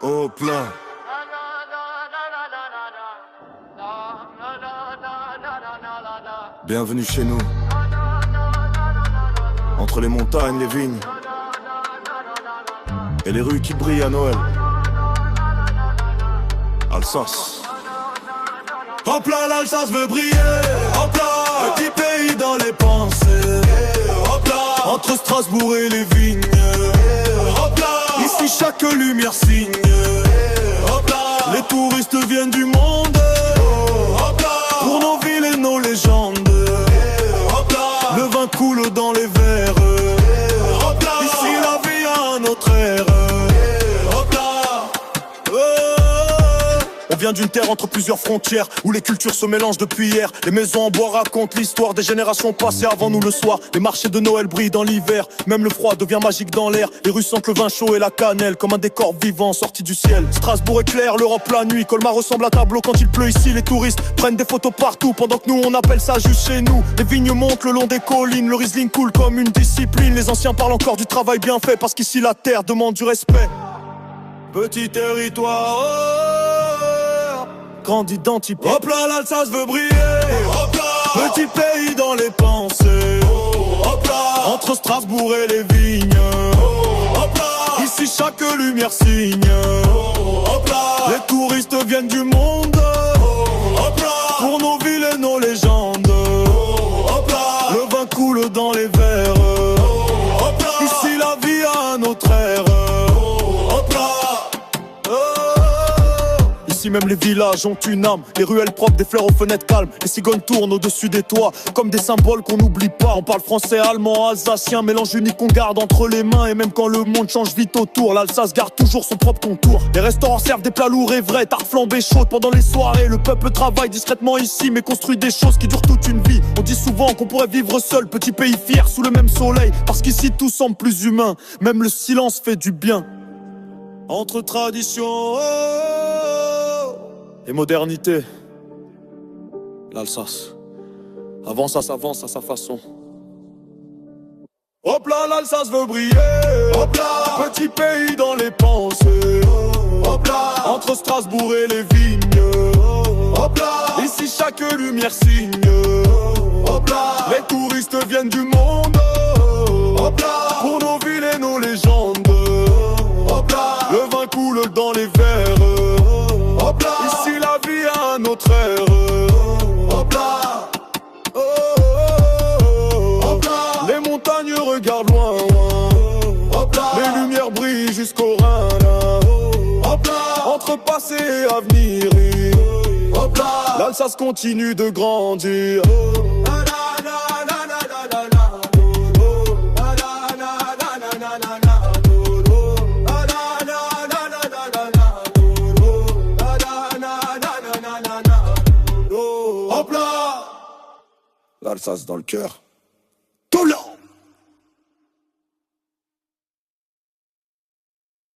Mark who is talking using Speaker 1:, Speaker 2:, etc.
Speaker 1: Au plein. Bienvenue chez nous. Entre les montagnes, les vignes et les rues qui brillent à Noël. Alsace. Hop là, l'Alsace veut briller. Hop là, petit pays dans les pensées. Hop là, entre Strasbourg et les vignes. Hop là, ici chaque lumière signe. Hop là, les touristes viennent du monde. Hop là, pour nos villes et nos légendes. Hop là, le vin coule dans les verres. Hop là, ici la vie a un autre air. Hop là, on vient d'une terre entre plusieurs frontières, où les cultures se mélangent depuis hier. Les maisons en bois racontent l'histoire des générations passées avant nous le soir. Les marchés de Noël brillent dans l'hiver, même le froid devient magique dans l'air. Les rues sentent le vin chaud et la cannelle, comme un décor vivant sorti du ciel. Strasbourg éclaire, l'Europe la nuit, Colmar ressemble à tableau quand il pleut ici. Les touristes prennent des photos partout, pendant que nous on appelle ça juste chez nous. Les vignes montent le long des collines, le Riesling coule comme une discipline. Les anciens parlent encore du travail bien fait, parce qu'ici la terre demande du respect. Petit territoire, grande identité. Hop là, l'Alsace veut briller. Hop là, petit pays dans les pensées. Hop là, entre Strasbourg et les vignes. Hop là, ici chaque lumière signe. Hop là, les touristes viennent du monde. Hop là, pour nos villes et nos légendes. Hop là, le vin coule dans les verres. Hop là, ici la vie a un autre air. Hop là, ici même les villages ont une âme. Les ruelles propres, des fleurs aux fenêtres calmes. Les cigognes tournent au-dessus des toits, comme des symboles qu'on n'oublie pas. On parle français, allemand, alsacien, mélange unique qu'on garde entre les mains. Et même quand le monde change vite autour, l'Alsace garde toujours son propre contour. Les restaurants servent des plats lourds et vrais, tarte flambée chaude pendant les soirées. Le peuple travaille discrètement ici, mais construit des choses qui durent toute une vie. On dit souvent qu'on pourrait vivre seul, petit pays fier sous le même soleil, parce qu'ici tout semble plus humain, même le silence fait du bien. Entre tradition et modernité, l'Alsace avance à sa façon. Hop là, l'Alsace veut briller. Hop là, petit pays dans les pensées. Hop là, entre Strasbourg et les vignes. Hop là, ici chaque lumière signe. Hop là, les touristes viennent du monde. Hop là, pour nos villes et nos légendes. Hop là, le vin coule dans les verres. Hop là, ici la vie a un autre air. Hop là, oh, oh, oh. Hop là, les montagnes regardent loin. Hop là, les lumières brillent jusqu'au Rhin. Hop là, entre passé et avenir. Hop là, l'Alsace continue de grandir. Hop là, l'Alsace dans le cœur.